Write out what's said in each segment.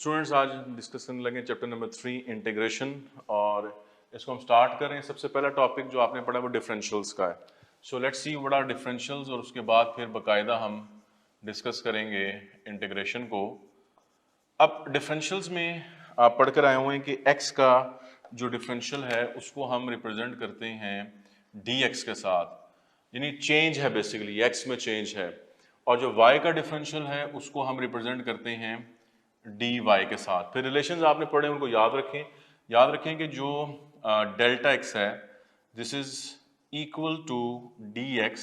Students आज discuss करने लगे चैप्टर नंबर 3 इंटीग्रेशन और इसको हम स्टार्ट कर रहे हैं। सबसे पहला टॉपिक जो आपने पढ़ा वो डिफरेंशियल्स का है। So let's see what are differentials और उसके बाद फिर बाकायदा हम डिस्कस करेंगे इंटीग्रेशन को। अब डिफरेंशियल्स में आप पढ़कर आए हुए हैं कि x का जो डिफरेंशियल है उसको हम रिप्रेजेंट करते हैं dx के साथ, यानी चेंज है बेसिकली x में चेंज है। और जो y का डिफरेंशियल है उसको हम रिप्रेजेंट करते हैं dy के साथ। फिर रिलेशंस आपने पढ़े उनको याद रखें कि जो डेल्टा x है this is equal to dx,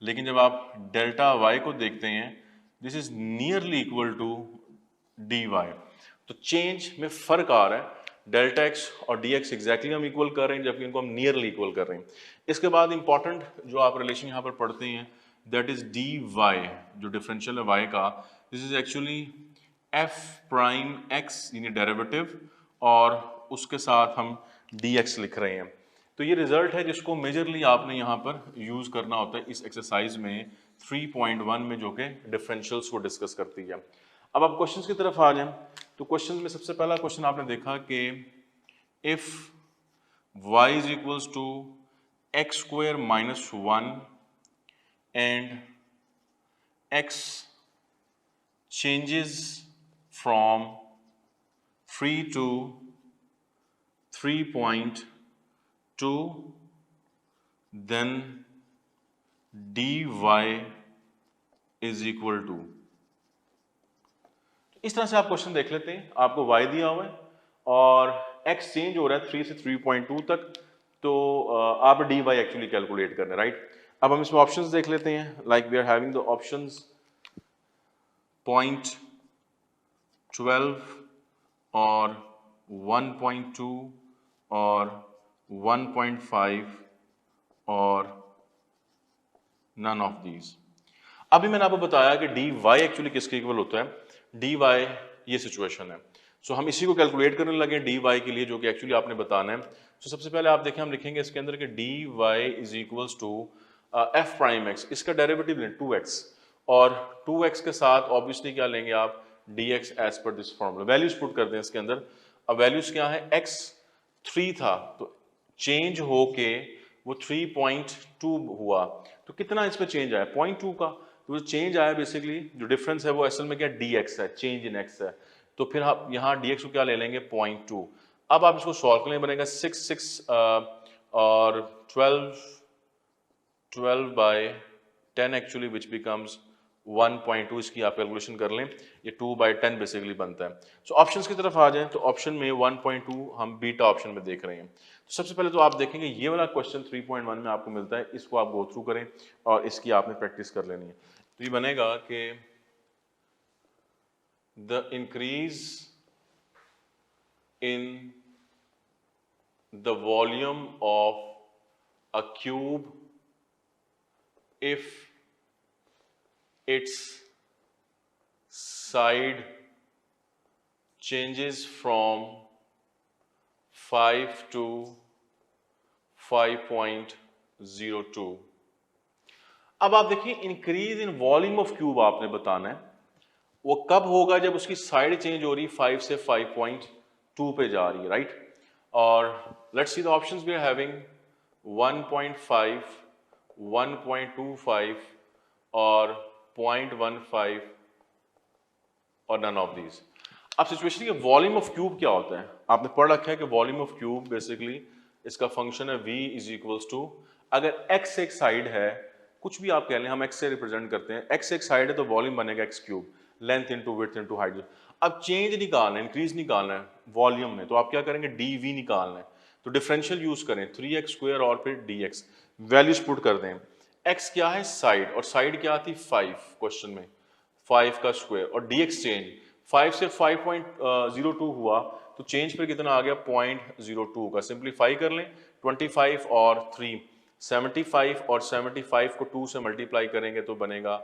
लेकिन जब आप डेल्टा y को देखते हैं this is nearly equal to dy। तो चेंज में फर्क आ रहा है, डेल्टा x और dx एग्जैक्टली हम इक्वल कर रहे हैं जबकि इनको हम नियरली इक्वल कर रहे हैं। इसके बाद इंपॉर्टेंट जो आप रिलेशन यहाँ पर पढ़ते हैं दैट इज dy, जो डिफरेंशियल है y का, this is actually f prime x यानी डेरिवेटिव और उसके साथ हम dx लिख रहे हैं। तो ये रिजल्ट है जिसको मेजरली आपने यहाँ पर यूज करना होता है इस एक्सरसाइज में 3.1 में, जो कि डिफरेंशियल्स को डिस्कस करती है। अब आप क्वेश्चंस की तरफ आ जाएं तो क्वेश्चन में सबसे पहला क्वेश्चन आपने देखा कि if y is equals to x square minus 1 and x changes from 3 to 3.2 then dy is equal to। इस तरह से आप क्वेश्चन देख लेते हैं, आपको y दिया हुआ है और x चेंज हो रहा है 3 से 3.2 तक, तो आप dy एक्चुअली कैलकुलेट करना है, राइट। अब हम इसमें ऑप्शंस देख लेते हैं, like we are having the options 0.12 और 1.2 और 1.5 और none of these। अभी मैंने आपको बताया कि dy एक्चुअली किसके इक्वल होता है, dy ये सिचुएशन है। सो हम इसी को कैलकुलेट करने लगे dy के लिए, जो कि एक्चुअली आपने बताना है। सो सबसे पहले आप देखें, हम लिखेंगे इसके अंदर कि dy is equals to f prime x, इसका डेरिवेटिव लें 2x और 2x के साथ ऑब्वियसली क्या लेंगे आप dx as per this formula. Values put कर दें इसके अंदर। अब वैल्यूज क्या है, x 3 था तो चेंज होके वो 3.2 हुआ, तो कितना इस पे चेंज आया 0.2 का। तो जो चेंज आया बेसिकली जो डिफरेंस है वो असल में क्या dx है, चेंज इन x है। तो फिर आप यहाँ dx को क्या ले लेंगे 0.2। अब आप इसको सॉल्व करने बनेगा 6 और 12 बाय 10 एक्चुअली विच बिकम्स 1.2। इसकी आप कैलकुलेशन कर लें, ये 2/10 बेसिकली बनता है। सो ऑप्शंस की तरफ आ जाएं तो ऑप्शन में 1.2 हम बीटा ऑप्शन में देख रहे हैं। तो सबसे पहले तो आप देखेंगे ये वाला क्वेश्चन 3.1 में आपको मिलता है, इसको आप गो थ्रू करें और इसकी आपने प्रैक्टिस कर लेनी है। तो ये बनेगा कि the increase in the volume of a cube if its side changes from 5 to 5.02। अब आप देखिए increase in volume of cube आपने बताना है, वो कब होगा जब उसकी साइड चेंज हो रही 5 से 5.2 पे जा रही है, राइट। और let's see the options we are having 1.5, 1.25 और 0.15 और नन ऑफ दीज। अब सिचुएशन के वॉल्यूम ऑफ क्यूब क्या होता है, आपने पढ़ रखा है कि वॉल्यूम ऑफ क्यूब बेसिकली इसका फंक्शन है v इज इक्वल्स टू, अगर x एक साइड है, कुछ भी आप कह लें, हम x से रिप्रेजेंट करते हैं, x एक साइड है तो वॉल्यूम बनेगा x cube, length into width into height. अब चेंज निकालना है, इंक्रीज निकालना है वॉल्यूम में, तो आप क्या करेंगे dv निकालना है, तो डिफरेंशियल यूज करें 3x स्क्वायर और फिर dx, वैल्यूज पुट कर दें। x क्या है साइड, और साइड क्या थी 5 क्वेश्चन में, 5 का स्क्वायर, और dx चेंज 5 से 5.02 हुआ तो चेंज पर कितना आ गया 0.02 का। सिंप्लीफाई कर लें 25 और 3 75 और 75 को 2 से मल्टीप्लाई करेंगे तो बनेगा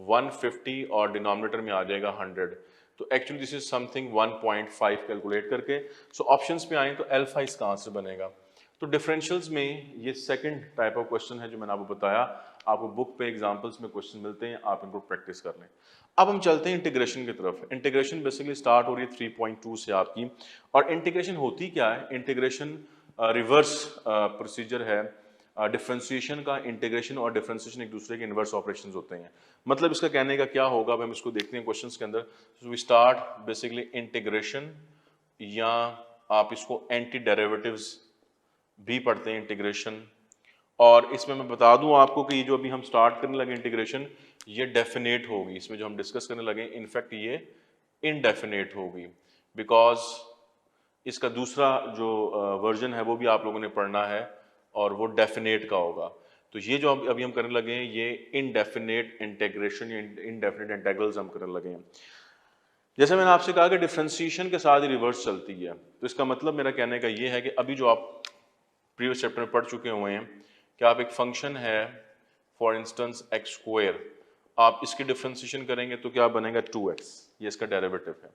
150 और डिनोमिनेटर में आ जाएगा 100। तो actually this is something 1.5 calculate करके। सो ऑप्शंस पे आए तो अल्फा इसका आंसर बनेगा। तो डिफरेंशियल्स में ये सेकंड टाइप ऑफ क्वेश्चन है जो मैंने आपको बताया, आपको बुक पे एग्जांपल्स में क्वेश्चन मिलते हैं, आप इनको प्रैक्टिस कर लें। अब हम चलते हैं इंटीग्रेशन की तरफ। इंटीग्रेशन बेसिकली स्टार्ट हो रही है 3.2 से आपकी, और इंटीग्रेशन होती क्या है? इंटीग्रेशन रिवर्स प्रोसीजर है डिफरेंशिएशन का। इंटीग्रेशन और डिफरेंशिएशन एक दूसरे के इनवर्स ऑपरेशंस होते हैं। मतलब इसका कहने का क्या होगा, अब हम इसको देखते हैं क्वेश्चंस के अंदर। वी स्टार्ट बेसिकली इंटीग्रेशन, या आप इसको एंटी डेरिवेटिव्स भी पढ़ते हैं इंटीग्रेशन। और इसमें मैं बता दूं आपको कि ये जो अभी हम स्टार्ट करने लगे इंटीग्रेशन, ये डेफिनेट होगी। इसमें जो हम डिस्कस करने लगे इनफैक्ट ये इनडेफिनेट होगी, बिकॉज इसका दूसरा जो वर्जन है वो भी आप लोगों ने पढ़ना है और वो डेफिनेट का होगा। तो ये जो अभी हम करने लगे हैं ये इनडेफिनेट इंटीग्रेशन या इनडेफिनेट इंटीग्रल्स हम करने लगे हैं। जैसे मैंने आपसे कहा कि डिफरेंशिएशन के साथ ही रिवर्स चलती है, तो इसका मतलब मेरा कहने का ये है कि अभी जो आप प्रीवियस चैप्टर में पढ़ चुके हुए हैं कि आप एक फंक्शन है फॉर इंस्टेंस एक्स स्क्वायर, आप इसकी डिफरेंशिएशन करेंगे तो क्या बनेगा 2x, ये इसका डेरिवेटिव है।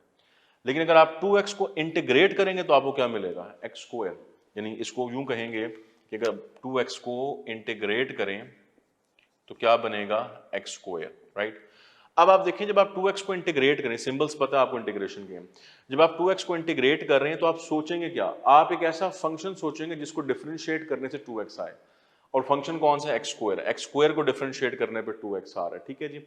लेकिन अगर आप 2x को इंटीग्रेट करेंगे तो आपको क्या मिलेगा? X square. यानी इसको यूं कहेंगे कि अगर 2x को इंटीग्रेट करें तो क्या बनेगा? X square, right. अब आप देखिए, जब आप 2x को इंटीग्रेट करें, सिंबल्स पता है आपको इंटीग्रेशन के, जब आप 2x को इंटीग्रेट कर रहे हैं तो आप सोचेंगे क्या? आप एक ऐसा फंक्शन सोचेंगे जिसको डिफरेंशिएट करने से 2x आए, और फंक्शन कौन सा? X square. एक्स स्क्वायर को डिफरेंशिएट करने पे 2x आ रहा है, ठीक है जी।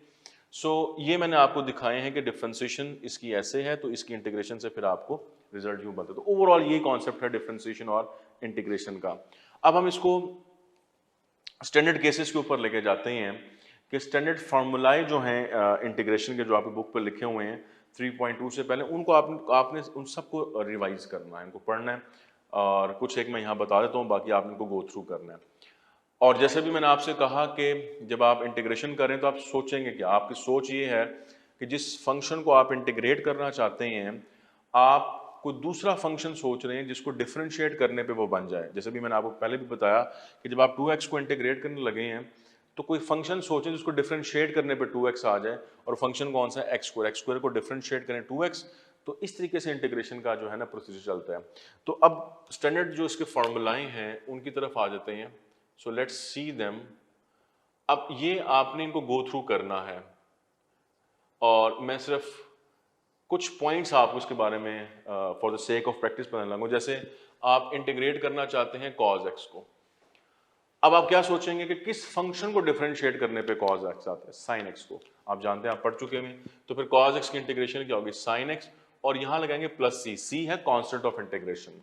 सो ये मैंने आपको दिखाए हैं कि डिफरेंशिएशन इसकी ऐसे है, तो इसकी इंटीग्रेशन से फिर आपको रिजल्ट यूं बनता है। तो ओवरऑल ये कॉन्सेप्ट है डिफरेंशिएशन और इंटीग्रेशन का। अब हम इसको स्टैंडर्ड केसेस के ऊपर लेके जाते हैं कि स्टैंडर्ड फार्मूलाए जो हैं इंटीग्रेशन के, जो आपकी बुक पर लिखे हुए हैं 3.2 से पहले, उनको आपने उन सबको रिवाइज करना है, इनको पढ़ना है। और कुछ एक मैं यहाँ बता देता हूँ, बाकी आपने इनको गो थ्रू करना है। और जैसे भी मैंने आपसे कहा कि जब आप इंटीग्रेशन करें तो आप सोचेंगे क्या? आपकी सोच ये है कि जिस फंक्शन को आप इंटीग्रेट करना चाहते हैं, आप कोई दूसरा फंक्शन सोच रहे हैं जिसको डिफरेंशिएट करने पे वो बन जाए। जैसे भी मैंने आपको पहले भी बताया कि जब आप 2x को इंटीग्रेट करने लगे हैं तो कोई फंक्शन सोचें जिसको डिफरेंशिएट करने पे 2x आ जाए, और फंक्शन कौन सा है? X square. एक्स स्क्वायर को डिफरेंशिएट करें 2x, तो इस तरीके से इंटीग्रेशन का जो है ना प्रोसीजर चलता है। तो अब स्टैंडर्ड जो इसके फॉर्मूलाएं हैं उनकी तरफ आ जाते हैं। सो लेट्स सी देम। अब ये आपने इनको गो थ्रू करना है, और मैं सिर्फ कुछ पॉइंट्स आपको इसके बारे में for the sake of practice बताने लगूंगा। जैसे आप इंटीग्रेट करना चाहते हैं cos x को, अब आप क्या सोचेंगे कि किस फंक्शन को डिफरेंशिएट करने पे cos x आता है? sin x को। आप जानते हैं, आप पढ़ चुके हैं। तो फिर cos x की इंटीग्रेशन क्या होगी? sin x, और यहां लगाएंगे प्लस c है कांस्टेंट ऑफ इंटीग्रेशन।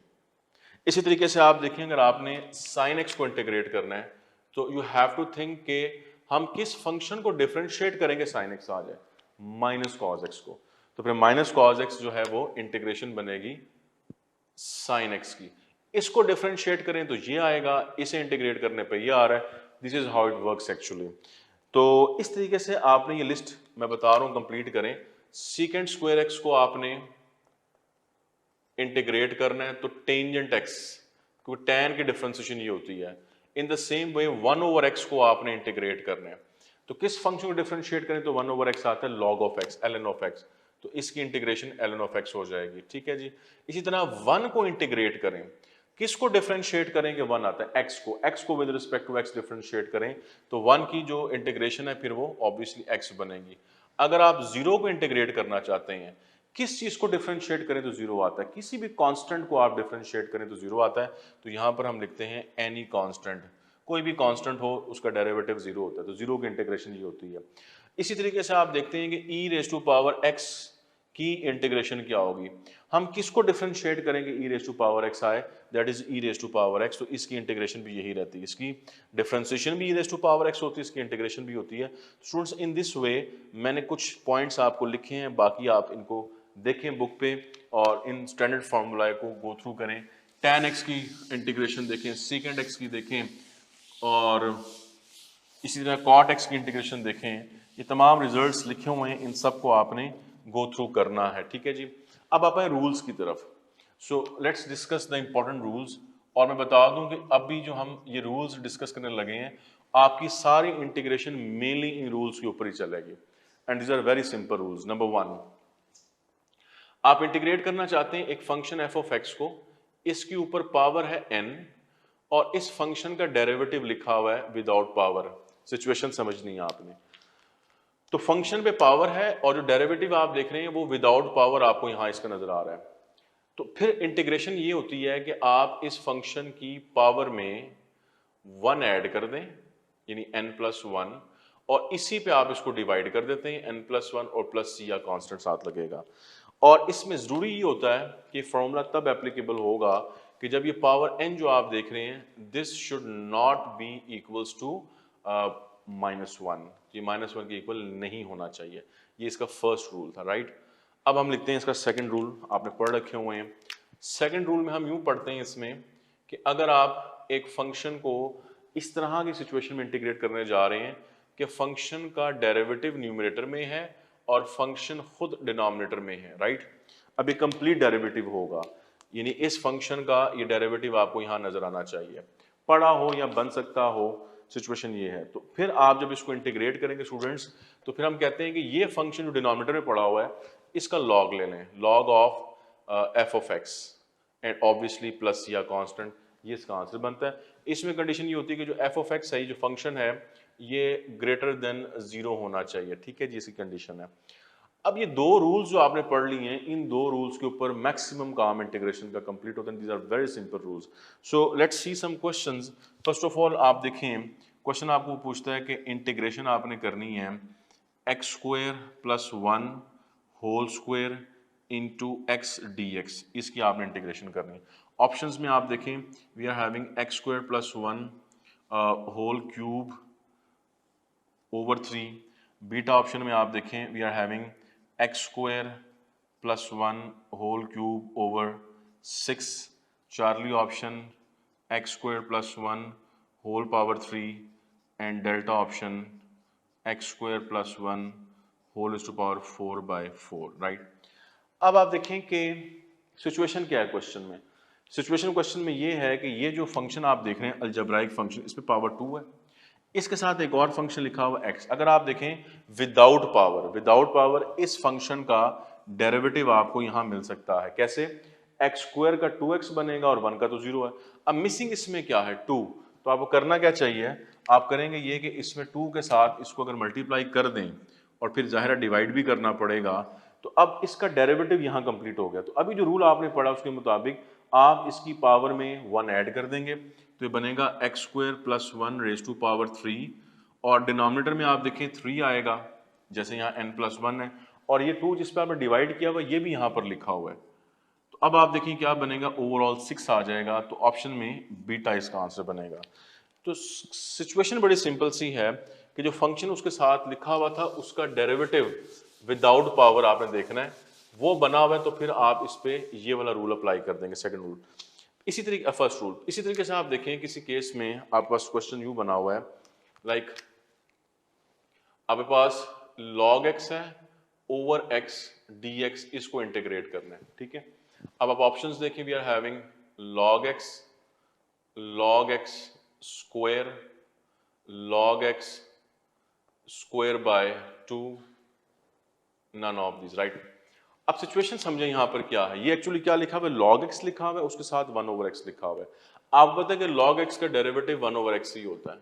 इसी तरीके से आप देखें, अगर आपने sin x को इंटीग्रेट करना है तो यू हैव टू थिंक के हम किस फंक्शन को डिफरेंशिएट करेंगे sin x आ जाए? माइनस cos x को। तो फिर माइनस cos x जो है वो इंटीग्रेशन बनेगी sin x की। इसको डिफरेंशिएट करें तो ये आएगा, इसे इंटीग्रेट करने पे ये आ रहा है। This is how it works actually. तो इस तरीके से आपने ये लिस्ट मैं बता रहा हूं कंप्लीट करें। सीकेंट स्क्वायर x को आपने इंटीग्रेट करना है तो टेंजेंट x, क्योंकि tan की डिफरेंशिएशन ये होती है। इन the same way 1 over x को आपने इंटीग्रेट करना है, तो किस फंक्शन को डिफरेंशिएट करें तो 1 ओवर x आता है log of x, ln of x, तो इसकी इंटीग्रेशन ln ऑफ x हो जाएगी, ठीक है जी। इसी तरह 1 को इंटीग्रेट करें, किसको डिफरेंशिएट करेंगे? 1 आता है, x को with respect to x differentiate करें तो 1 की जो इंटीग्रेशन है फिर वो ऑब्वियसली x बनेगी। अगर आप 0 को इंटीग्रेट करना चाहते हैं, किस चीज को डिफरेंशिएट करें तो 0 आता है? किसी भी कांस्टेंट को आप डिफरेंशिएट करें तो 0 आता है। तो यहां पर हम लिखते हैं एनी कांस्टेंट, कोई भी कांस्टेंट हो उसका डेरिवेटिव 0 होता है, तो 0 की इंटीग्रेशन ये होती है। इसी तरीके से आप देखते हैं कि e raise to power x की इंटीग्रेशन क्या होगी? हम किसको डिफरेंशिएट करेंगे e raise to power x आए, that is e raise to power x, तो इसकी इंटीग्रेशन भी यही रहती है। इसकी डिफरेंशिएशन भी e raise to power x होती है, इसकी इंटीग्रेशन भी होती है। स्टूडेंट्स, इन दिस वे मैंने कुछ पॉइंट्स आपको लिखे हैं, बाकी आप इनको देखें बुक पे और इन स्टैंडर्ड फार्मूला को गो थ्रू करें। tan x की इंटीग्रेशन देखें, secant x की देखें, और इसी तरह cot x की इंटीग्रेशन देखें। ये तमाम रिजल्ट्स लिखे हुए हैं, इन सब को आपने गो थ्रू करना है, ठीक है जी। अब आप आए रूल्स की तरफ। So let's discuss the important rules. और मैं बता दूं कि अभी जो हम ये रूल्स डिस्कस करने लगे हैं, आपकी सारी इंटीग्रेशन मेनली इन रूल्स के ऊपर ही चलेगी, and these are very simple rules. Number 1, आप इंटीग्रेट करना चाहते हैं एक फंक्शन f ऑफ x को, इसके ऊपर पावर है n, और इस फंक्शन का डेरिवेटिव लिखा हुआ है विदाउट पावर। सिचुएशन समझनी है आपने। तो फंक्शन पे पावर है और जो डेरिवेटिव आप देख रहे हैं वो विदाउट पावर आपको यहां इसका नजर आ रहा है। तो फिर इंटीग्रेशन ये होती है कि आप इस फंक्शन की पावर में 1 ऐड कर दें, यानी n+1, और इसी पे आप इसको डिवाइड कर देते हैं, n+1 और प्लस सी या कांस्टेंट साथ लगेगा। और इसमें जरूरी ये होता है कि फॉर्मूला तब एप्लीकेबल होगा कि जब ये पावर n जो आप देख रहे हैं, this should not be equals to -1, ये -1 के इक्वल नहीं होना चाहिए। ये इसका फर्स्ट रूल था, राइट। अब हम लिखते हैं इसका सेकंड रूल, आपने पढ़ रखे हुए हैं। सेकंड रूल में हम यूं पढ़ते हैं इसमें कि अगर आप एक फंक्शन को इस तरह की सिचुएशन में इंटीग्रेट करने जा रहे हैं कि फंक्शन का डेरिवेटिव न्यूमरेटर में है और फंक्शन खुद डिनोमिनेटर में है, राइट। अब ये कंप्लीट डेरिवेटिव होगा, यानी इस फंक्शन का ये डेरिवेटिव आपको यहां नजर आना चाहिए, पढ़ा हो या बन सकता हो, सिचुएशन ये है। तो फिर आप जब इसको इंटीग्रेट करेंगे स्टूडेंट्स, तो फिर हम कहते हैं कि ये फंक्शन जो डिनोमिनेटर में पड़ा हुआ है इसका लॉग ले लें, log of F of x, and obviously plus या कांस्टेंट, ये इसका आंसर बनता है। इसमें कंडीशन ये होती है कि जो एफ ऑफ एक्स है, जो फंक्शन है, ये ग्रेटर देन 0 होना चाहिए, ठीक है जी, इसकी कंडीशन है। अब ये दो रूल्स जो आपने पढ़ लिए हैं, इन दो रूल्स के ऊपर मैक्सिमम काम इंटीग्रेशन का कंप्लीट होता है। These are very simple rules. So let's see some questions. First of all आप देखें, क्वेश्चन आपको पूछता है कि इंटीग्रेशन आपने करनी है x² + 1 whole square into x dx, इसकी आपने इंटीग्रेशन करनी है। ऑप्शंस में आप देखें, we are having x² + 1 whole cube over 3। Beta option में आप देखें, we are having x² + 1 whole cube over 6। Charlie option x² + 1 whole power 3, and delta option x² + 1 whole to power 4/4, right. अब आप देखें कि सिचुएशन क्या है क्वेश्चन में। सिचुएशन क्वेश्चन में ये है कि ये जो फंक्शन आप देख रहे हैं अलजेब्राइक फंक्शन, इस पे पावर 2 है, इसके साथ एक और फंक्शन लिखा हुआ x। अगर आप देखें विदाउट पावर इस फंक्शन का डेरिवेटिव आपको यहां मिल सकता है। कैसे? x² का 2x बनेगा और 1 का तो 0 है। अब मिसिंग इसमें क्या है? 2। तो आपको करना क्या चाहिए, आप करेंगे ये कि इसमें 2 के साथ इसको अगर मल्टीप्लाई कर दें और फिर ज़ाहिर डिवाइड भी करना पड़ेगा, तो अब इसका डेरिवेटिव यहाँ कंप्लीट हो गया। तो अभी जो रूल आपने पढ़ा उसके मुताबिक आप इसकी पावर में 1 ऐड कर देंगे, तो ये बनेगा x² + 1 रेज़ टू पावर 3, और डिनोमिनेटर में आप देखें 3 आएगा, जैसे यहाँ n+1 है, और ये 2 जिस पर आपने डिवाइड किया हुआ ये भी यहाँ पर लिखा हुआ है। तो अब आप देखिए क्या बनेगा, ओवरऑल 6 आ जाएगा। तो ऑप्शन में बीटा इसका आंसर बनेगा। तो सिचुएशन बड़ी सिंपल सी है कि जो फंक्शन उसके साथ लिखा हुआ था उसका डेरिवेटिव विदाउट पावर आपने देखना है, वो बना हुआ है, तो फिर आप इस पे ये वाला रूल अप्लाई कर देंगे, सेकंड रूल। इसी तरीके फर्स्ट रूल, इसी तरीके से आप देखें किसी केस में आपके पास क्वेश्चन यूं बना हुआ है, लाइक आपके पास log x है ओवर x dx, इसको इंटीग्रेट करना है, ठीक है। अब आप ऑप्शंस देखें, we are having log x square log x square by 2, none of this, right. अब सिचुएशन समझें यहाँ पर क्या है। ये एक्चुअली क्या लिखा हुआ है, log x लिखा हुआ है, उसके साथ 1/x लिखा हुआ है। आप पता है कि log x का डेरिवेटिव 1/x ही होता है,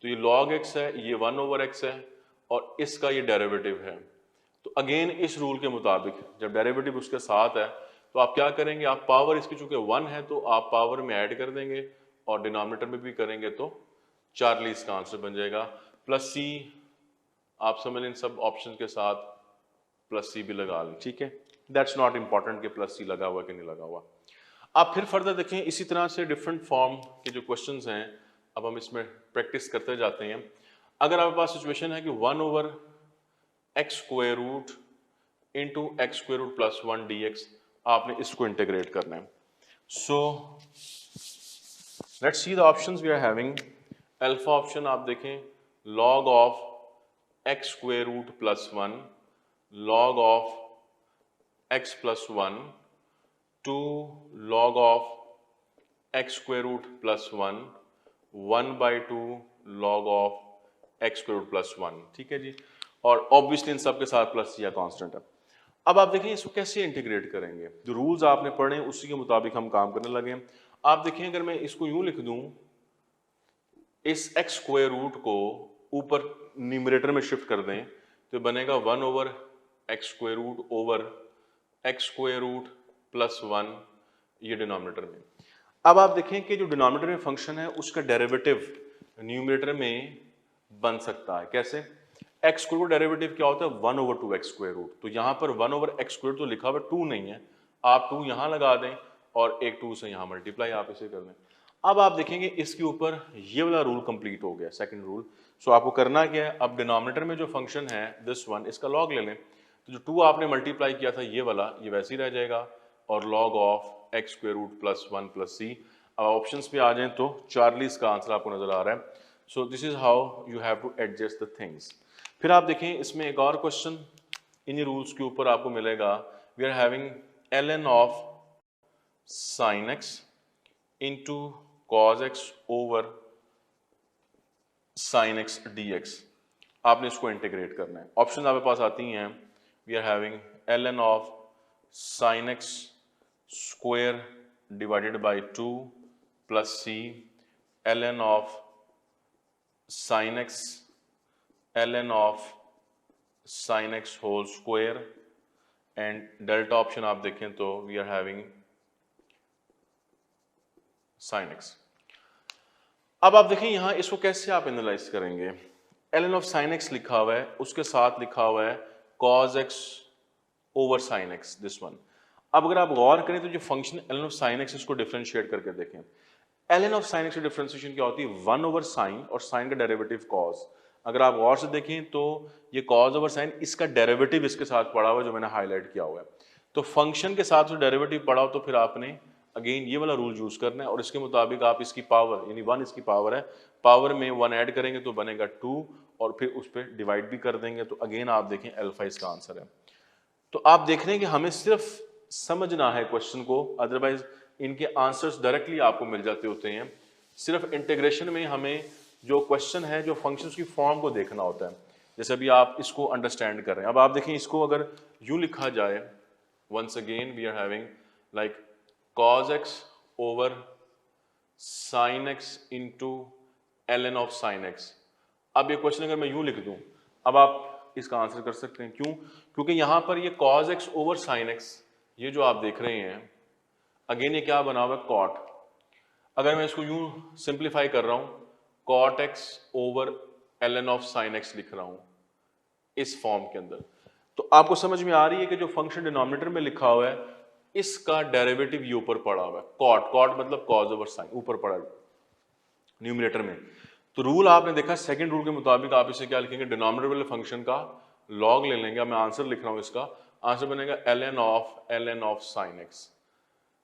तो ये log x है, ये 1/x है, और इसका ये डेरिवेटिव है। तो अगेन इस रूल के मुताबिक जब डेरिवेटिव उसके साथ है तो आप क्या करेंगे, आप पावर इसकी चूंकि 1 है तो आप पावर में ऐड कर देंगे, और डिनोमिनेटर में भी करेंगे तो चार्ली इसका आंसर बन जाएगा। प्लस सी आप समझ लें, सब ऑप्शन के साथ प्लस सी भी लगा लें, ठीक है। दैट्स नॉट इंपॉर्टेंट कि प्लस सी लगा हुआ कि नहीं लगा हुआ। आप फिर फर्दर देखें, इसी तरह से डिफरेंट फॉर्म के जो क्वेश्चंस हैं, अब हम इसमें प्रैक्टिस करते जाते हैं। अगर आपके पास सिचुएशन है कि 1/x² इंटू x² + 1 dx, आपने इसको इंटीग्रेट करना है। So let's see the options we are having. Alpha option आप देखें, log of x² + 1 log of x + 1 to log of x² + 1 1/2 log of x² + 1, ठीक है जी। और ऑब्वियसली इन सब के साथ प्लस या कांस्टेंट है। अब आप देखें इसको कैसे इंटीग्रेट करेंगे, जो रूल्स आपने पढ़े उसी के मुताबिक हम काम करने लगे। आप देखें अगर मैं इसको यूं लिख दूं, इस एक्स स्क्वायर रूट को ऊपर न्यूमरेटर में शिफ्ट कर दें तो बनेगा 1 over x square root over x square root plus 1, ये डिनोमिनेटर में। अब आप देखें कि जो डिनोमिनेटर में फंक्शन है उसका डेरिवेटिव न्यूमरेटर में बन सकता है। कैसे? एक्स स्क्वायर का डेरिवेटिव क्या होता है? 1 ओवर 2 एक्स स्क्वायर रूट। तो यहाँ पर 1 ओवर एक्स स्क्वायर तो लिखा हुआ 2 नहीं है, आप 2 यहाँ लगा दें और एक 2 से यहाँ मल्टीप्लाई आप इसे कर दें। अब आप देखेंगे इसके ऊपर ये वाला रूल कंप्लीट हो गया, सेकंड रूल। सो आपको करना क्या है, अब डिनोमिनेटर में जो फंक्शन है दिस वन, इसका लॉग ले लें। तो जो 2 आपने मल्टीप्लाई किया था ये वाला, ये वैसे ही रह जाएगा और log of x square root plus 1 plus c. अब ऑप्शंस पे आ जाएं तो चार्लीस का आंसर आपको नजर आ रहा है। So this is how you have to adjust the things. फिर आप देखें इसमें एक और क्वेश्चन इन्हीं रूल्स के ऊपर आपको मिलेगा। We are having ln of sin x into cos x over sin x dx। आपने इसको इंटीग्रेट करना है। ऑप्शन आपके पास आती हैं, we are having ln of sin x square divided by 2 plus c, ln of sin x ln of sin x whole square and delta option आप देखें तो we are having sin x। अब आप देखें यहां इसको कैसे आप एनालाइज करेंगे। ln ऑफ sin x लिखा हुआ है, उसके साथ लिखा हुआ है cos x over sin x, this one. अब अगर आप गौर करें तो जो function ln of sin x इसको डिफरेंशिएट करके देखें। ln ऑफ sin x की डिफरेंशिएशन क्या होती है? 1 ओवर sin और sin का डेरिवेटिव cos। अगर आप गौर से देखें तो ये cos ओवर sin, इसका डेरिवेटिव इसके साथ पड़ा हुआ है जो मैंने हाईलाइट किया हुआ है। तो फंक्शन के साथ जो डेरिवेटिव पड़ा हो तो फिर आपने अगेन ये वाला रूल यूज करना है और इसके मुताबिक आप इसकी पावर, यानी 1 इसकी पावर है, पावर में 1 ऐड करेंगे तो बनेगा 2 और फिर उस पर डिवाइड भी कर देंगे तो अगेन आप देखें अल्फा इसका आंसर है। तो आप देख रहे हैं कि हमें सिर्फ समझना है क्वेश्चन को, अदरवाइज इनके आंसर्स डायरेक्टली आपको मिल जाते होते हैं। सिर्फ इंटीग्रेशन में हमें जो क्वेश्चन है, जो फंक्शंस की फॉर्म को देखना होता है। जैसे अभी आप इसको अंडरस्टैंड कर रहे हैं। अब आप देखें इसको अगर यूं लिखा जाए, once again we are having like cos x over sin x into ln of sin x। अब ये क्वेश्चन अगर मैं यूं लिख दूं, अब आप इसका आंसर कर सकते हैं। क्यों? क्योंकि यहां पर ये cos x over sin x, ये जो आप देख रहे हैं अगेन ये क्या बना हुआ है? cot। अगर मैं इसको यूं सिंप्लीफाई कर रहा हूं, cot x over ln of sin x लिख रहा हूं इस फॉर्म के अंदर, तो आपको समझ में आ रही है कि जो फंक्शन डिनोमिनेटर में लिखा हुआ है इसका डेरिवेटिव ये ऊपर पड़ा हुआ है, cot मतलब cos ओवर sin, ऊपर पड़ा है न्यूमरेटर में। तो रूल आपने देखा, सेकंड रूल के मुताबिक आप इसे क्या लिखेंगे? डिनोमिनेटर वाले फंक्शन का लॉग ले लेंगे। मैं आंसर लिख रहा हूं, इसका आंसर बनेगा ln ऑफ sin x।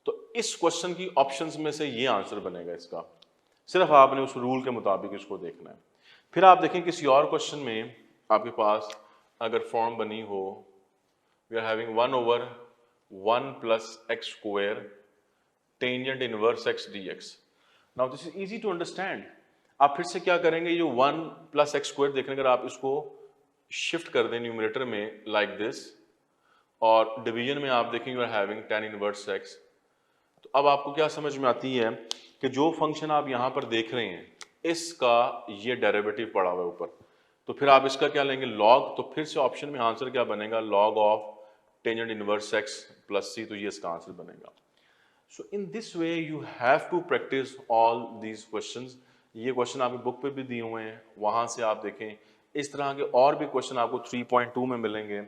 तो इस क्वेश्चन की ऑप्शंस में से ये आंसर बनेगा इसका, सिर्फ आपने उस रूल के मुताबिक इसको देखना है। फिर आप देखें किसी और क्वेश्चन में आपके पास अगर फॉर्म बनी हो, we are having 1 over 1 plus x square tangent inverse x dx। Now this is easy to understand. आप फिर से क्या करेंगे, ये 1 प्लस एक्स स्क्वायर देखने, अगर आप इसको शिफ्ट कर दें न्यूमरेटर में लाइक दिस और डिवीजन में आप देखें you are having tan inverse x, तो अब आपको क्या समझ में आती है कि जो फंक्शन आप यहाँ पर देख रहे हैं इसका ये डेरिवेटिव पड़ा हुआ है ऊपर, तो फिर आप इसका क्या लेंगे? लॉग। तो फिर से ऑप्शन में आंसर क्या बनेगा? Log of tangent inverse x plus c, तो ये इसका आंसर बनेगा। So in this way you have to practise all these questions. ये क्वेश्चन आपकी बुक पे भी दिए हुए हैं, वहां से आप देखें। इस तरह के और भी क्वेश्चन आपको 3.2 में मिलेंगे,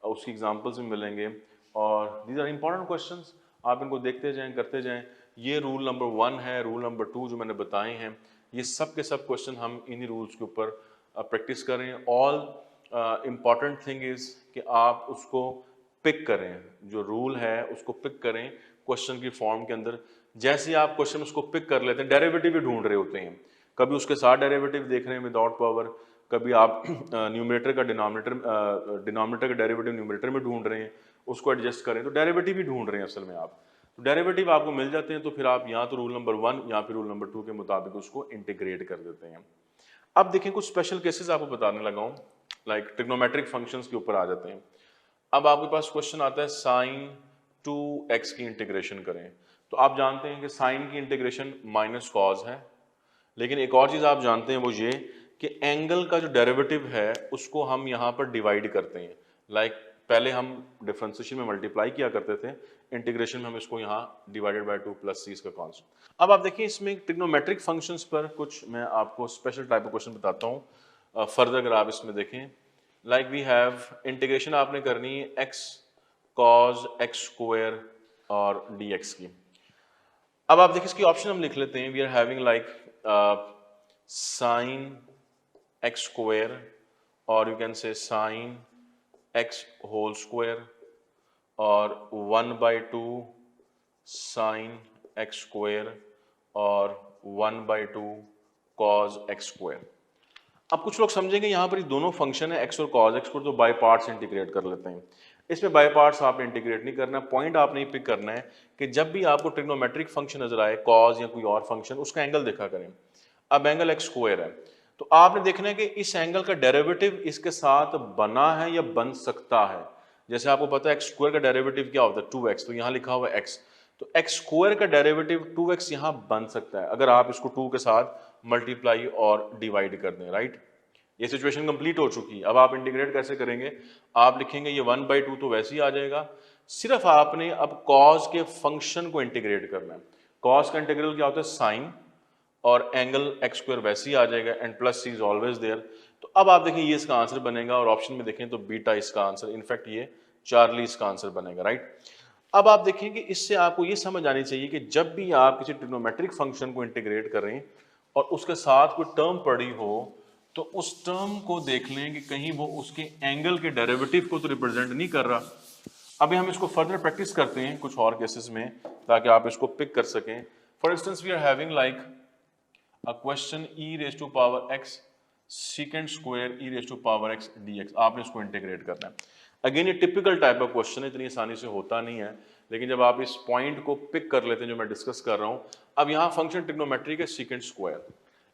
उसकी एग्जांपल्स भी मिलेंगे और दीज आर इंपॉर्टेंट क्वेश्चंस। आप इनको देखते जाएं, करते जाएं। ये रूल नंबर 1 है, रूल नंबर 2 जो मैंने बताए हैं, ये सब के सब क्वेश्चन हम इन्हीं रूल्स के ऊपर प्रैक्टिस करें। ऑल इम्पॉर्टेंट थिंग इज कि आप उसको पिक करें, जो रूल है उसको पिक करें क्वेश्चन की फॉर्म के अंदर। जैसे ही आप क्वेश्चन उसको पिक कर लेते हैं, डेरिवेटिव भी ढूंढ रहे होते हैं, कभी उसके साथ डेरिवेटिव देख रहे हैं विदाउट पावर, कभी आप न्यूमरेटर का डिनोमिनेटर का डेरिवेटिव न्यूमरेटर में ढूंढ रहे हैं, उसको एडजस्ट करें, तो डेरिवेटिव भी ढूंढ रहे हैं असल में आप। तो डेरिवेटिव आपको मिल जाते हैं तो फिर आप या तो रूल नंबर 1 या फिर रूल नंबर 2 के मुताबिक उसको इंटीग्रेट कर देते हैं। अब देखें कुछ स्पेशल केसेस आपको बताने लगा हूं, लाइक ट्रिग्नोमेट्रिक फंक्शंस के ऊपर आ जाते हैं। अब आपके पास क्वेश्चन आता है sin 2x की इंटीग्रेशन करें, तो आप जानते हैं कि साइन की इंटीग्रेशन माइनस कॉज है, लेकिन एक और चीज़ आप जानते हैं वो ये कि एंगल का जो डेरिवेटिव है उसको हम यहाँ पर डिवाइड करते हैं। लाइक पहले हम डिफरेंशिएशन में मल्टीप्लाई किया करते थे, इंटीग्रेशन में हम इसको यहाँ डिवाइडेड बाय 2 प्लस सी इसका कांस्टेंट। अब आप देखिए इसमें ट्रिग्नोमेट्रिक फंक्शंस पर कुछ मैं आपको स्पेशल टाइप ऑफ क्वेश्चन बताता हूँ। फर्दर अगर आप इसमें देखें, लाइक वी हैव इंटीग्रेशन आपने करनी है एक्स कॉज एक्स स्क्वायर और डी एक्स की। अब आप देखिए इसकी ऑप्शन हम लिख लेते हैं। We are having like sine x square और you can say sine x whole square और 1/2 साइन एक्स स्क्वायर और 1/2 कॉज एक्स स्क्वायर। अब कुछ लोग समझेंगे यहाँ पर ये दोनों फंक्शन है एक्स और कॉज एक्स को, तो बाय पार्ट्स इंटीग्रेट कर लेते हैं। इसमें बाय पार्ट्स आपने इंटीग्रेट नहीं करना, पॉइंट आपने पिक करना है कि जब भी आपको ट्रिग्नोमेट्रिक फंक्शन नजर आए, कॉज या कोई और फंक्शन, उसका एंगल देखा करें। अब एंगल एक्स स्क्वायर है तो आपने देखना है कि इस एंगल का डेरिवेटिव इसके साथ बना है या बन सकता है। जैसे आपको पता है एक्स स्क्वायर का डेरिवेटिव क्या होता है 2x, तो यहाँ लिखा हुआ है x, तो एक्स स्क्वायर का डेरिवेटिव 2x यहाँ बन सकता है अगर आप इसको 2 के साथ मल्टीप्लाई और डिवाइड कर दें, राइट। ये सिचुएशन कंप्लीट हो चुकी है। अब आप इंटीग्रेट कैसे करेंगे, आप लिखेंगे ये 1/2 तो वैसे ही आ जाएगा, सिर्फ आपने अब कॉज के फंक्शन को इंटीग्रेट करना है। कॉज का इंटीग्रल क्या होता है साइन, और एंगल एक्स स्क्वायर वैसे ही आ जाएगा, and plus C is always there. तो अब आप देखें ये इसका आंसर बनेगा, और ऑप्शन में देखें तो बीटा इसका आंसर, इनफैक्ट ये चार्ली इसका आंसर बनेगा, राइट। अब आप देखें कि इससे आपको ये समझ आनी चाहिए कि जब भी आप किसी ट्रिग्नोमेट्रिक फंक्शन को इंटीग्रेट करें और उसके साथ कोई टर्म पड़ी हो, तो उस टर्म को देख लें कि कहीं वो उसके एंगल के डेरिवेटिव को तो रिप्रेजेंट नहीं कर रहा। अभी हम इसको फर्दर प्रैक्टिस करते हैं कुछ और केसेस में, ताकि आप इसको पिक कर सकें। For instance we are having like a question e raised to power x secant square e raised to power x dx, आपने इसको इंटीग्रेट करना है। अगेन ये टिपिकल टाइप ऑफ क्वेश्चन है, इतनी आसानी से होता नहीं है, लेकिन जब आप इस पॉइंट को पिक कर लेते हैं जो मैं डिस्कस कर रहा हूँ। अब यहाँ फंक्शन ट्रिग्नोमेट्रिक है secant स्क्वायर,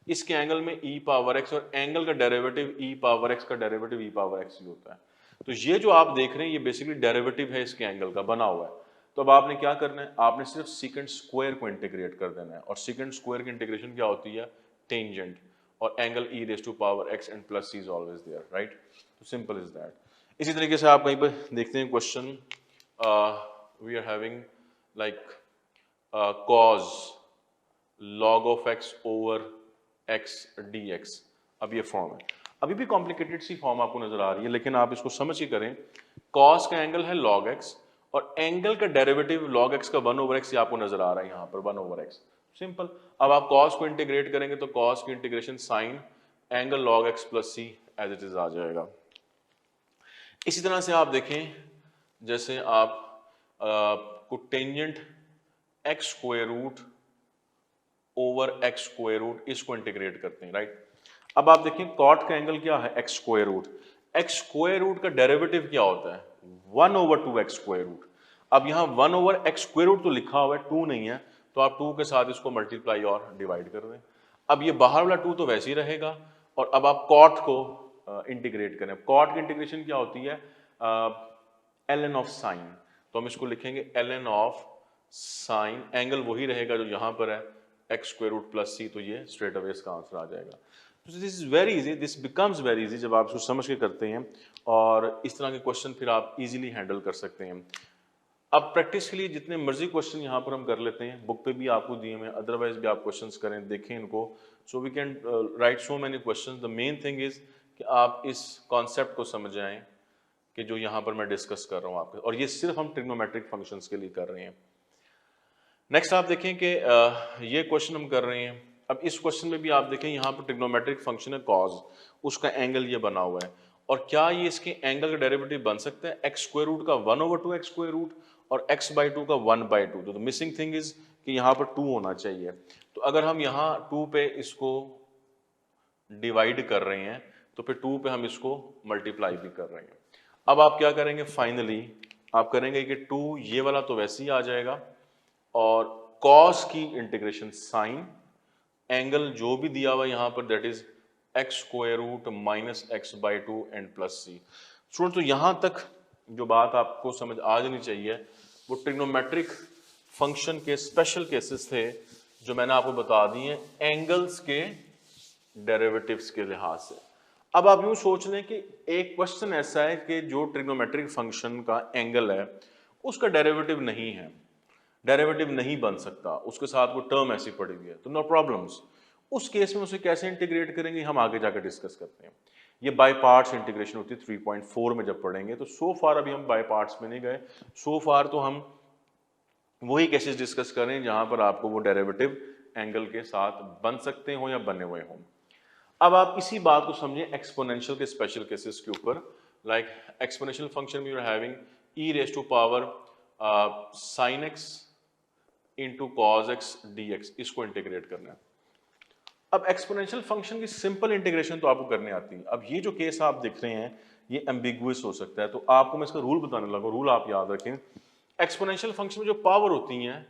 इसके एंगल में e पावर x, और एंगल का डेरिवेटिव e पावर x का डेरिवेटिव e पावर x ही होता है। तो ये जो आप देख रहे हैं ये बेसिकली डेरिवेटिव है इसके एंगल का बना हुआ है। तो अब आपने क्या करना है, आपने सिर्फ सेकंड स्क्वायर को इंटीग्रेट कर देना है, और सेकंड स्क्वायर की इंटीग्रेशन क्या होती है टेंजेंट, और angle e raise to power x and plus c is always there, right. तो सिंपल इज दैट। इसी तरीके से आप कहीं पर देखते हैं question, we are having like cause log of x over x dx। अब ये फॉर्म है, अभी भी कॉम्प्लिकेटेड सी फॉर्म आपको नजर आ रही है, लेकिन आप इसको समझ के करें। कॉस का एंगल है log x, और एंगल का डेरिवेटिव log x का 1/x आपको नजर आ रहा है यहाँ पर 1/x, सिंपल। अब आप कॉस को इंटीग्रेट करेंगे तो कॉस की integration sine angle log x plus c as it is आ जाएगा। इसी तरह से आप देखें, जैसे आप को tangent x square root over x square root, इसको इंटीग्रेट करते हैं, राइट। अब आप देखें कॉट का एंगल क्या है x square root, x square root का डेरिवेटिव क्या होता है 1/2 एक्स स्क्वायर रूट। अब यहाँ 1/x स्क्वायर रूट तो लिखा हुआ है, 2 नहीं है, तो आप 2 के साथ इसको मल्टीप्लाई और डिवाइड कर दें। अब ये बाहर वाला 2 तो वैसे ही रहेगा, और अब आप कॉट को इंटीग्रेट करें। कॉट की इंटीग्रेशन क्या होती है ln ऑफ साइन, तो हम इसको लिखेंगे ln ऑफ साइन, एंगल वही रहेगा जो यहाँ पर है एक्स स्क्वायर रूट प्लस सी, तो ये स्ट्रेट अवे इसका आंसर आ जाएगा। तो this is very easy, this becomes very easy जब आप इसको समझ के करते हैं, और इस तरह के क्वेश्चन फिर आप इजीली हैंडल कर सकते हैं। अब प्रैक्टिस के लिए जितने मर्जी क्वेश्चन यहाँ पर हम कर लेते हैं, बुक पे भी आपको दिए हुए, अदरवाइज भी आप क्वेश्चंस करें, देखें इनको। So we can write so many questions. The main thing is कि आप इस कॉन्सेप्ट को समझ जाएं कि जो यहाँ पर मैं डिस्कस कर रहा हूँ आपके, और ये सिर्फ हम ट्रिग्नोमेट्रिक फंक्शंस के लिए कर रहे हैं। नेक्स्ट आप देखें कि ये क्वेश्चन हम कर रहे हैं। अब इस क्वेश्चन में भी आप देखें यहाँ पर ट्रिग्नोमेट्रिक फंक्शन है कॉज, उसका एंगल ये बना हुआ है, और क्या ये इसके एंगल का डेरिवेटिव बन सकता है एक्स स्क्वायर रूट का 1/2 एक्स स्क्वायर रूट और x/2 का 1/2। तो मिसिंग थिंग इज कि यहाँ पर 2 होना चाहिए। तो अगर हम यहाँ 2 पे इसको डिवाइड कर रहे हैं, तो फिर 2 पे हम इसको मल्टीप्लाई भी कर रहे हैं। अब आप क्या करेंगे, फाइनली आप करेंगे कि 2 ये वाला तो वैसे ही आ जाएगा, और कॉस की इंटीग्रेशन साइन एंगल जो भी दिया हुआ यहाँ पर that is x square root minus x/2 and plus c. Student, तो यहाँ तक जो बात आपको समझ आ जानी चाहिए वो ट्रिग्नोमेट्रिक फंक्शन के स्पेशल केसेस थे जो मैंने आपको बता दिए एंगल्स के डेरिवेटिव्स के लिहाज से। अब आप यूं सोच लें कि एक क्वेश्चन ऐसा है कि जो ट्रिग्नोमेट्रिक फंक्शन का एंगल है उसका डेरिवेटिव नहीं है, डेरिवेटिव नहीं बन सकता, उसके साथ वो टर्म ऐसी पड़ी हुई है, तो नो प्रॉब्लम्स। उस केस में उसे कैसे इंटीग्रेट करेंगे हम आगे जाकर डिस्कस करते हैं। ये बाय पार्ट्स इंटीग्रेशन होती है 3.4 में जब पढ़ेंगे। तो सो फार अभी हम बाय पार्ट्स में नहीं गए, सो फार तो हम वही केसेस डिस्कस करें जहां पर आपको वो डेरिवेटिव एंगल के साथ बन सकते हो या बने हुए हों। अब आप इसी बात को समझें एक्सपोनेंशियल के स्पेशल केसेस के ऊपर। लाइक एक्सपोनेंशियल फंक्शन में you are having e raise to power sin x into cos x dx, इसको इंटीग्रेट करना है। अब एक्सपोनेंशियल फंक्शन की सिंपल इंटीग्रेशन तो आपको करने आती है। अब ये जो केस आप देख रहे हैं ये एम्बिगुअस हो सकता है, तो आपको मैं इसका रूल बताने लगा। रूल आप याद रखें, एक्सपोनेंशियल फंक्शन में जो पावर होती हैं,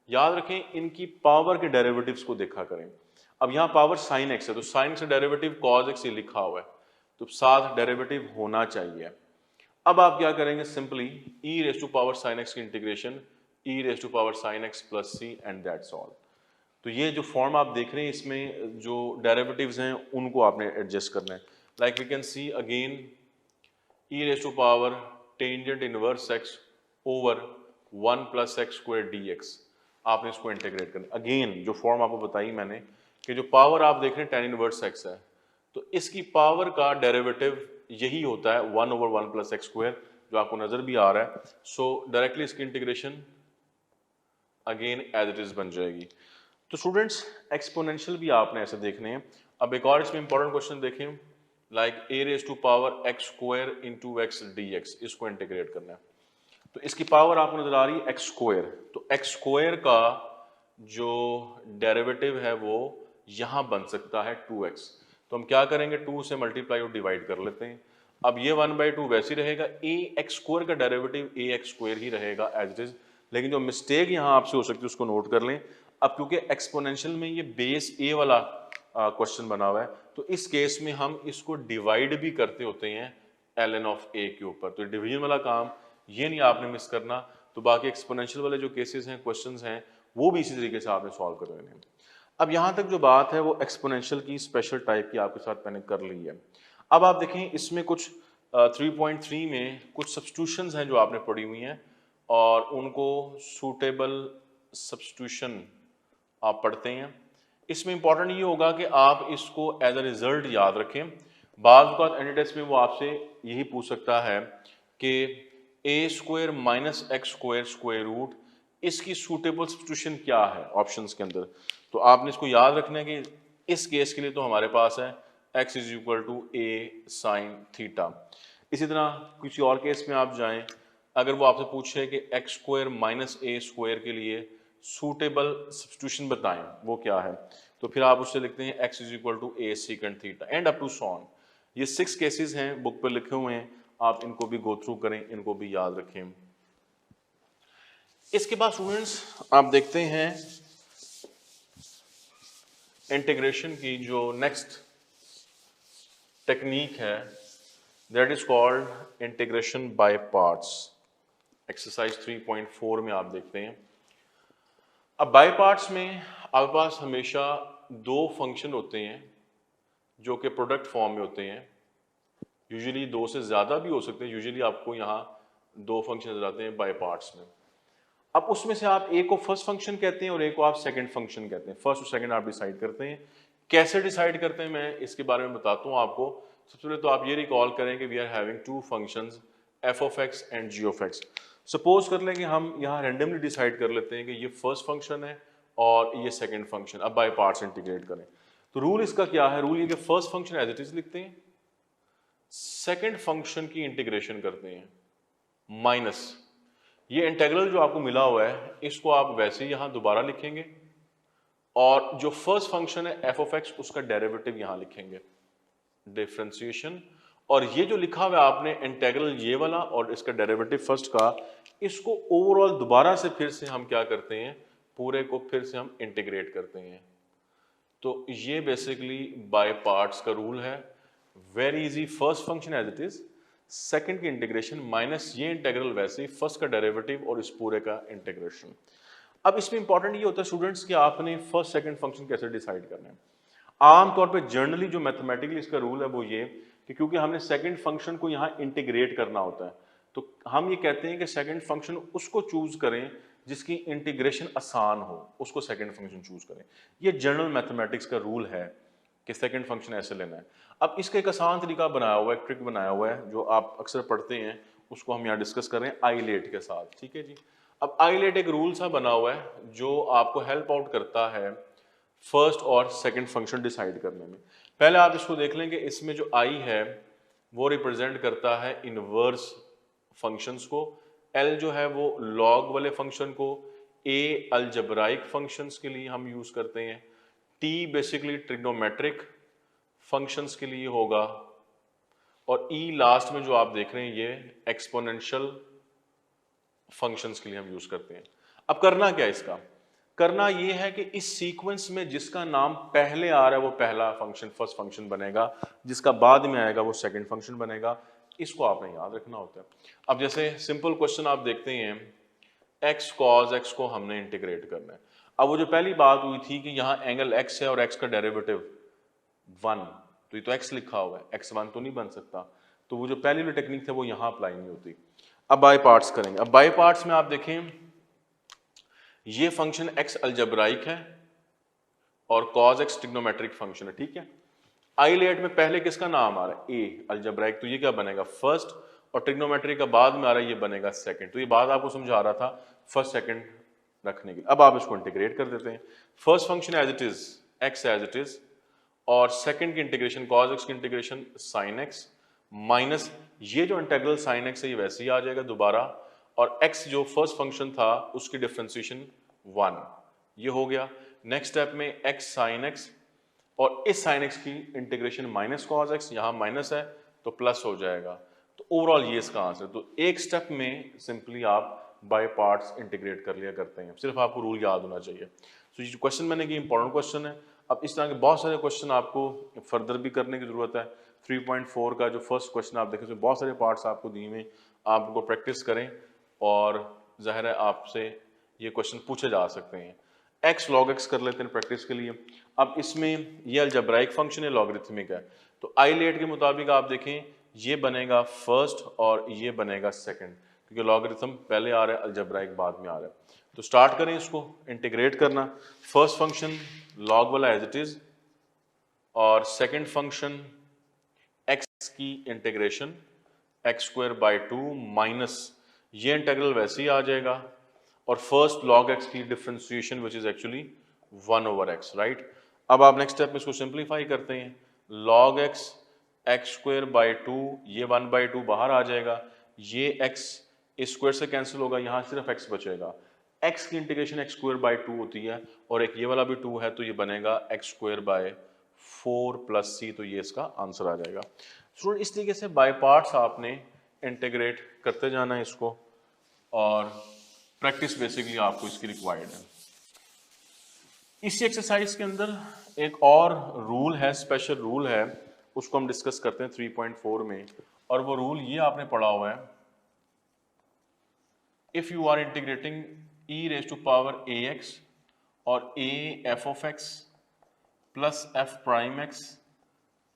याद रखें इनकी पावर के डेरिवेटिव्स को देखा करें। अब यहाँ पावर sin x है, तो sin x का डेरिवेटिव cos x लिखा हुआ है, तो साथ डेरिवेटिव होना चाहिए। अब आप क्या करेंगे, simply e raise to power sin x की integration e raise to power sin x plus c and that's all. तो ये जो फॉर्म आप देख रहे हैं इसमें जो डेरिवेटिव्स हैं उनको आपने एडजस्ट करना है। Like we can see again e raise to power tangent inverse x over 1 plus x square dx, आपने इसको इंटीग्रेट करना। अगेन जो फॉर्म आपको बताई मैंने कि जो पावर आप देख रहे हैं tan इनवर्स x है, तो इसकी पावर का डेरिवेटिव यही होता है 1 ओवर 1 प्लस एक्स स्क्वायर, जो आपको नजर भी आ रहा है। सो डायरेक्टली इसकी integration again as it is बन जाएगी। तो स्टूडेंट्स एक्सपोनेंशियल भी आपने ऐसे देखने हैं। अब एक और इसमें इंपॉर्टेंट क्वेश्चन देखें, like a raise to power x square into x dx, इसको इंटीग्रेट करना है। तो इसकी पावर आपको नजर आ रही है एक्स स्क्वायर, तो एक्स स्क्वायर का जो डेरिवेटिव है वो यहां बन सकता है 2x। तो हम क्या करेंगे, 2 से मल्टीप्लाई और डिवाइड कर लेते हैं। अब ये 1/2 वैसे ही रहेगा, ए एक्स स्क्वायर का डेरिवेटिव ए एक्स स्क्वायर ही रहेगा एज इट इज। लेकिन जो मिस्टेक यहां आपसे हो सकती है उसको नोट कर लें। अब क्योंकि एक्सपोनेंशियल में ये बेस ए वाला क्वेश्चन बना हुआ है, तो इस केस में हम इसको डिवाइड भी करते होते हैं ln ऑफ a के ऊपर। तो डिवीजन वाला काम ये नहीं आपने मिस करना। तो बाकी एक्सपोनेंशियल वाले जो केसेस हैं, क्वेश्चंस हैं, वो भी इसी तरीके से आपने सॉल्व कर लेने हैं। अब यहाँ तक जो बात है वो एक्सपोनेंशियल की स्पेशल टाइप की आपके साथ मैंने कर ली है। अब आप देखें इसमें कुछ 3.3 में कुछ सब्स्टिट्यूशंस हैं जो आपने पढ़ी हुई हैं, और उनको सूटेबल सब्स्टिट्यूशन आप पढ़ते हैं। इसमें इंपॉर्टेंट ये होगा कि आप इसको एज अ रिजल्ट याद रखें। बाज़ औक़ात एनी टेस्ट में वो आपसे यही पूछ सकता है कि a square minus x square square root, इसकी सूटेबल सब्स्टिट्यूशन क्या है ऑप्शंस के अंदर। तो आपने इसको याद रखना है कि इस केस के लिए तो हमारे पास है x is equal to a sine theta. इसी तरह किसी और केस में आप जाएं, अगर वो आपसे पूछे कि एक्स स्क्वायर माइनस ए स्क्वायर के लिए सूटेबल सब्स्टिट्यूशन बताएं, वो क्या है, तो फिर आप उससे लिखते हैं x is equal to a secant theta and up to so on. ये 6 केसेस हैं, बुक पर लिखे हुए हैं, आप इनको भी गो थ्रू करें, इनको भी याद रखें। इसके बाद स्टूडेंट्स आप देखते हैं इंटीग्रेशन की जो नेक्स्ट टेक्निक है, that is called integration by parts. Exercise 3.4 में आप देखते हैं। अब बाय पार्ट्स में आपके पास हमेशा दो फंक्शन होते हैं जो कि प्रोडक्ट फॉर्म में होते हैं। यूजुअली दो से ज्यादा भी हो सकते हैं, यूजुअली आपको यहाँ दो फंक्शन नजर आते हैं बाय पार्ट्स में। अब उसमें से आप एक को फर्स्ट फंक्शन कहते हैं और एक को आप सेकंड फंक्शन कहते हैं। फर्स्ट और सेकंड आप डिसाइड करते हैं। कैसे डिसाइड करते हैं मैं इसके बारे में बताता हूँ आपको। सबसे पहले तो आप ये रिकॉल करें कि we are having two functions f of x and g of x. Suppose कर लें कि हम यहाँ रैंडमली डिसाइड कर लेते हैं कि ये फर्स्ट फंक्शन है और ये सेकंड फंक्शन। अब बाय पार्ट्स इंटीग्रेट करें तो रूल इसका क्या है, रूल ये कि first function as it is लिखते हैं, सेकंड फंक्शन की इंटीग्रेशन करते हैं माइनस ये इंटीग्रल जो आपको मिला हुआ है इसको आप वैसे ही यहां दोबारा लिखेंगे, और जो फर्स्ट फंक्शन है एफ ऑफ एक्स उसका डेरिवेटिव यहां लिखेंगे, डिफरेंशिएशन। और ये जो लिखा हुआ है आपने इंटीग्रल ये वाला और इसका डेरिवेटिव फर्स्ट का, इसको ओवरऑल दोबारा से फिर से हम क्या करते हैं, पूरे को फिर से हम इंटीग्रेट करते हैं। तो ये बेसिकली बाय पार्ट्स का रूल है। Very easy, first function as it is, second की इंटीग्रेशन माइनस ये इंटीग्रल वैसे ही, फर्स्ट का डेरिवेटिव और इस पूरे का इंटीग्रेशन। अब इसमें इंपॉर्टेंट ये होता है स्टूडेंट्स कि आपने फर्स्ट सेकंड फंक्शन कैसे डिसाइड करना है। आमतौर पे जनरली जो मैथमेटिकली इसका रूल है वो ये कि क्योंकि हमने सेकंड फंक्शन को यहाँ इंटीग्रेट करना होता है, तो हम ये कहते हैं कि सेकंड फंक्शन उसको चूज करें जिसकी इंटीग्रेशन आसान हो, उसको सेकंड फंक्शन चूज करें। ये जनरल मैथमेटिक्स का रूल है कि सेकंड फंक्शन ऐसे लेना है। अब इसका एक आसान तरीका बनाया हुआ है, ट्रिक बनाया हुआ है जो आप अक्सर पढ़ते हैं, उसको हम यहाँ डिस्कस कर रहे हैं आईलेट के साथ, ठीक है जी। अब आईलेट एक रूल सा बना हुआ है जो आपको हेल्प आउट करता है फर्स्ट और सेकंड फंक्शन डिसाइड करने में। पहले आप इसको देख लें कि इसमें जो आई है वो रिप्रेजेंट करता है इनवर्स फंक्शंस को, एल जो है वो लॉग वाले फंक्शन को, ए अलजेब्राइक फंक्शंस के लिए हम यूज करते हैं, टी बेसिकली ट्रिग्नोमेट्रिक फंक्शंस के लिए होगा, और ई लास्ट में जो आप देख रहे हैं ये एक्सपोनेंशियल फंक्शंस के लिए हम यूज करते हैं। अब करना क्या है इसका, करना ये है कि इस सीक्वेंस में जिसका नाम पहले आ रहा है वो पहला फंक्शन फर्स्ट फंक्शन बनेगा, जिसका बाद में आएगा वो सेकंड फंक्शन बनेगा। इसको आपने याद रखना होता है। अब जैसे सिंपल क्वेश्चन आप देखते हैं, x cos x को हमने इंटीग्रेट करना है। अब वो जो पहली बात हुई थी कि यहाँ एंगल x है और x का डेरिवेटिव 1, तो ये तो x लिखा हुआ है, x1 तो नहीं बन सकता, तो वो जो पहली वाली टेक्निक थे वो यहाँ अप्लाई नहीं होती। अब बाय पार्ट्स करेंगे। अब बाय पार्ट्स में आप देखें ये फंक्शन x अलजेब्राइक है और cos x ट्रिग्नोमेट्रिक फंक्शन है, ठीक है। आईलेट में पहले किसका नाम आ रहा है, a अलजेब्राइक, तो ये क्या बनेगा फर्स्ट, और ट्रिग्नोमेट्रिक का बाद में आ रहा है ये बनेगा सेकंड। तो ये बात आपको समझा रहा था फर्स्ट सेकंड रखने की। अब आप इसको इंटीग्रेट कर देते हैं, first function as it is x as it is, और सेकंड की इंटीग्रेशन cos x की इंटीग्रेशन sin x माइनस ये जो इंटीग्रल sin x है ये वैसे ही आ जाएगा दोबारा, और x जो फर्स्ट फंक्शन था उसकी डिफरेंशिएशन 1, ये हो गया। नेक्स्ट स्टेप में x sin x और इस sin x की इंटीग्रेशन माइनस cos x, यहाँ माइनस है तो प्लस हो जाएगा। तो ओवरऑल ये इसका आंसर। तो एक स्टेप में सिंपली आप बाय पार्ट्स इंटीग्रेट कर लिया करते हैं, सिर्फ आपको रूल याद होना चाहिए। तो ये जो क्वेश्चन मैंने की इंपॉर्टेंट क्वेश्चन है। अब इस तरह के बहुत सारे क्वेश्चन आपको फर्दर भी करने की जरूरत है। 3.4 का जो फर्स्ट क्वेश्चन आप देखें उसमें बहुत सारे पार्ट्स आपको दिए हुए, आप उनको प्रैक्टिस करें और जाहिर है आपसे ये क्वेश्चन पूछे जा सकते हैं। x log x कर लेते हैं प्रैक्टिस के लिए। अब इसमें ये अलजेब्राइक फंक्शन है, लॉगरिथमिक है, तो आईलेट के मुताबिक आप देखें ये बनेगा फर्स्ट और ये बनेगा सेकंड, क्योंकि लॉगरिथम पहले आ रहा है अलजेब्राइक बाद में आ रहा है। तो स्टार्ट करें इसको इंटीग्रेट करना। फर्स्ट फंक्शन लॉग वाला एज इट इज, और सेकंड फंक्शन x की इंटीग्रेशन x² माइनस ये इंटीग्रल वैसे ही आ जाएगा, और फर्स्ट log x की differentiation which is actually 1/x, right. अब आप नेक्स्ट स्टेप में इसको सिंप्लीफाई करते हैं, log x x²/2, ये 1/2 बाहर आ जाएगा, ये x इस स्क्वायर से कैंसिल होगा, यहाँ सिर्फ x बचेगा। x की इंटीग्रेशन x² होती है और एक ये वाला भी 2 है, तो ये बनेगा x² + c, तो ये इसका आंसर आ जाएगा। स्टूडेंट इस तरीके से बाय पार्ट्स आपने इंटीग्रेट करते जाना है इसको, और प्रैक्टिस बेसिकली आपको इसकी रिक्वायर्ड है। इसी एक्सरसाइज के अंदर एक और रूल है, स्पेशल रूल है, उसको हम डिस्कस करते हैं 3.4 में, और वो रूल ये आपने पढ़ा हुआ है, if you are integrating e⁻ax और a f(x) प्लस f'(x),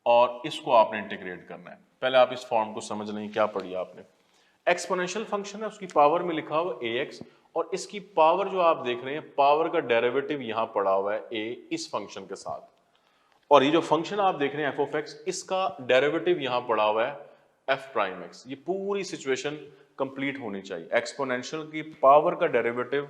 और इसको आपने इंटीग्रेट करना है। पहले आप इस फॉर्म को समझ लें, क्या पढ़ी आपने। एक्सपोनेंशियल फंक्शन है, उसकी पावर में लिखा हुआ ax, और इसकी पावर जो आप देख रहे हैं, पावर का डेरिवेटिव यहां पड़ा हुआ है a इस फंक्शन के साथ, और ये जो फंक्शन आप देख रहे हैं f(x), इसका डेरिवेटिव यहां पड़ा हुआ है f'(x). ये पूरी सिचुएशन कंप्लीट होनी चाहिए। एक्सपोनेंशियल की पावर का डेरिवेटिव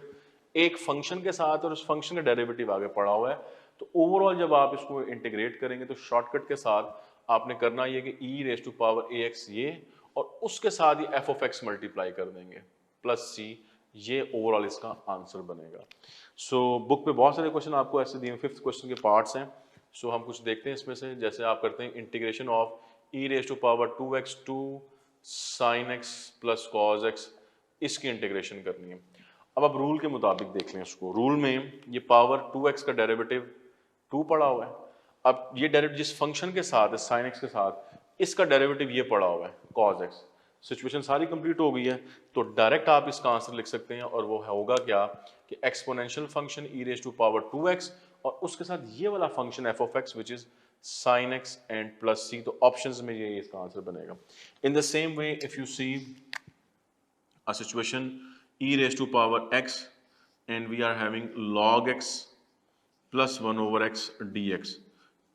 एक फंक्शन के साथ और उस फंक्शन का डेरिवेटिव आगे पड़ा हुआ है, तो ओवरऑल जब आप इसको इंटीग्रेट करेंगे तो शॉर्टकट के साथ आपने करना ये कि e⁻ax ये, और उसके साथ ही f(x) मल्टीप्लाई कर देंगे प्लस c, ये ओवरऑल इसका आंसर बनेगा। सो बुक पे बहुत सारे क्वेश्चन आपको ऐसे दिए, 5th क्वेश्चन के पार्ट्स हैं। सो हम कुछ देखते हैं इसमें से, जैसे आप करते हैं integration of e⁻2x to sin x plus cos x, इसकी इंटीग्रेशन करनी है। अब आप रूल के मुताबिक देख लें इसको। रूल में ये पावर 2x का डेरिवेटिव 2 पड़ा हुआ है। अब ये डेरिवेटिव जिस फंक्शन के साथ है sin x के साथ, इसका डेरिवेटिव ये पड़ा हुआ है cos x, सिचुएशन सारी कंप्लीट हो गई है, तो डायरेक्ट आप इसका आंसर लिख सकते हैं और वो होगा क्या कि exponential function e raise to power 2x और उसके साथ ये वाला function f of x which is sin x and plus c, तो ऑप्शंस में ये इसका आंसर बनेगा। In the same way if you see a situation e raised to power x and we are having log x plus 1 over x dx,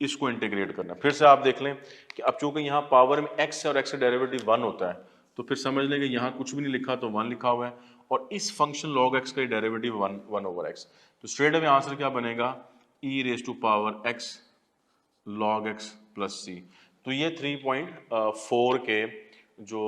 इसको integrate करना। फिर से आप देख लें कि अब चूंकि यहाँ पावर में x है और x का डेरिवेटिव 1 होता है, तो फिर समझ लें कि यहाँ कुछ भी नहीं लिखा तो 1 लिखा हुआ है और इस फंक्शन log x का डेरिवेटिव 1 over x, तो स्ट्रेट अवे आंसर क्या बनेगा e raise to power x log x plus c। तो ये 3.4 के जो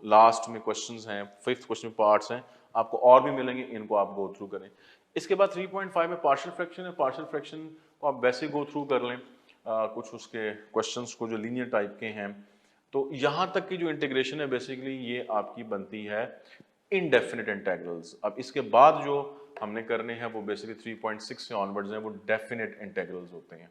लास्ट में क्वेश्चंस हैं, फिफ्थ क्वेश्चन पार्ट्स हैं, आपको और भी मिलेंगे, इनको आप गो थ्रू करें। इसके बाद 3.5 में पार्शियल फ्रैक्शन है, पार्शियल फ्रैक्शन को आप वैसे गो थ्रू कर लें, कुछ उसके क्वेश्चंस को जो लीनियर टाइप के हैं। तो यहाँ तक की जो इंटीग्रेशन है बेसिकली ये आपकी बनती है इनडेफिनिट इंटेग्रल्स। अब इसके बाद जो हमने करने हैं वो बेसिकली 3.6 से ऑनवर्ड्स हैं, वो डेफिनेट इंटेग्रल्स होते हैं।